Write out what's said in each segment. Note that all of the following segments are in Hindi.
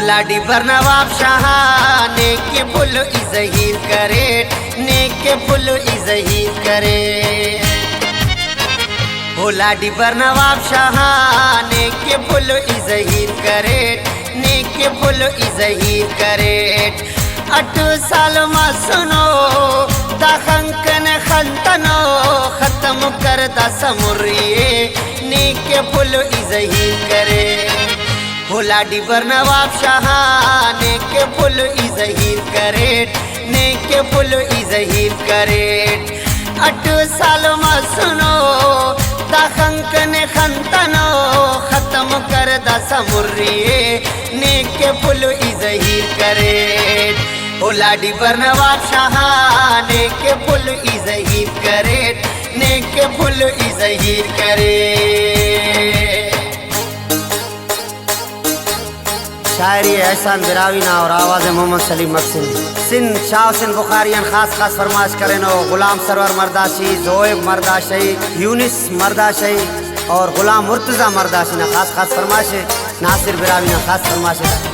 लाडी बर नवाब शाह नेके फुल इजहीर करे, नेके फुल इजहीर करे। हो लाडी बर नवाब शाह नेके फुल इजहीर करे, नेके फुल इजहीर करे। 8 साल मा सुनो दखंकन खंतनो खत्म कर दा समुरिये, नेके फुल इजहीर करे। हो लाडी बर नवाब शाह नेके फुल इजहीर करे, नेके फुल इजहीर करे। 8 साल मा सुनो दखंकन खंतनो खत्म कर दा समुरिये, नेके फुल इजहीर करे। हो लाडी बर नवाब शाह नेके फुल इजहीर करे, नेके फुल इजहीर करे। शायरी एहसान बिरावीना और आवाज़ मोहम्मद सलीम मकसिद। सिंध शाह हुसैन बुखारियन खास खास फरमाइश करें। गुलाम सरवर मर्दाशी, जोएब मर्दाशी, यूनिस मर्दाशी और गुलाम मुर्तज़ा मर्दाशी ना खास खास फरमाइश। नासिर बिरावीना खास फरमाइश।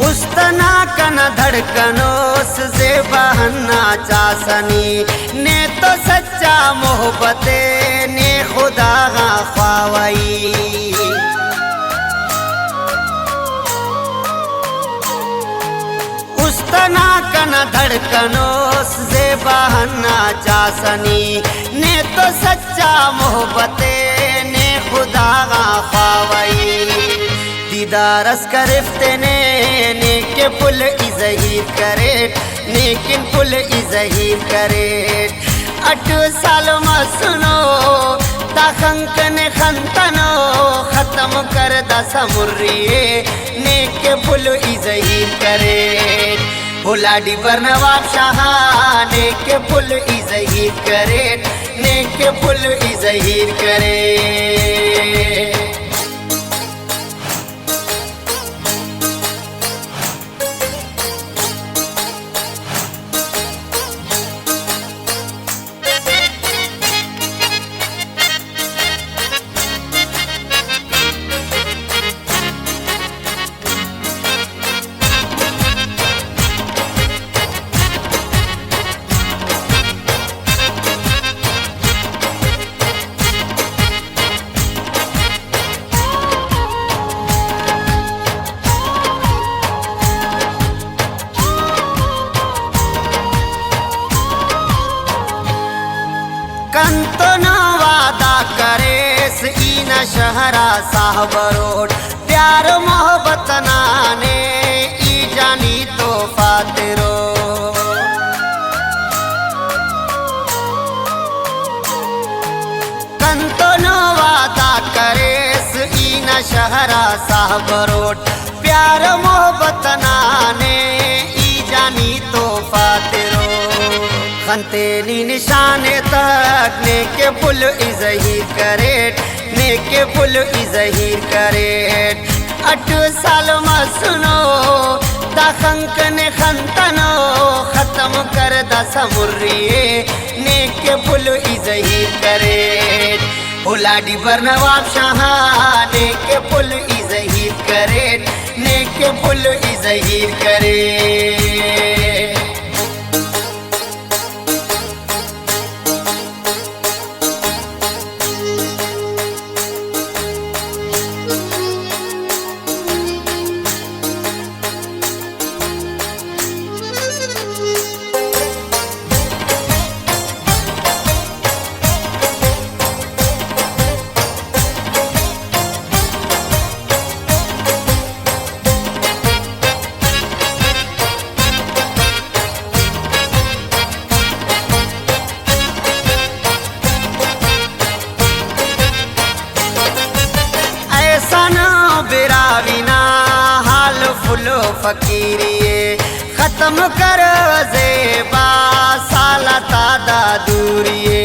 उस्तना कन धड़कनों से बहना चासनी ने तो सच्चा मोहब्बते ने खुदा ख्वावई। उस्तना कन धड़कनों से बहना चासनी ने तो सच्चा मोहब्बते ने खुदा ख्वावई। दीदारस करफ्ते ने नेके फुल इजहीर करे, नेकिन फुल इजहीर करे। 8 साल मा सुनो दखंकन खंतनो खत्म कर दा समुरिये, नेके फुल इजहीर करे। हो लाडी बर नवाब शाह नेके फुल इजहीर करे, नेके फुल इजहीर करे। कंतो न वादा करेस ईना शहरा साहब रोड, प्यार मोहब्बत नाने ई जानी तो फातिरो। कंतो न वादा करेस ईना शहरा साहब रोड, प्यार मोहब्बत नाने ई जानी तो फातिरो। खंतेनी निशाने तक नेके फुल इजहीर करे, नेके फुल इजहीर करे। 8 साल मा सुनो दखंकन खंतनो खत्म कर दा समुरिये, नेके फुल इजहीर करे। हो लाडी बर नवाब शाह नेके फुल इजहीर करे, नेके फुल इजहीर करे। बिरावीना हाल फुलो फकीरिये खत्म कर ज़ेबा साला तादा दूरिये।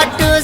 8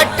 8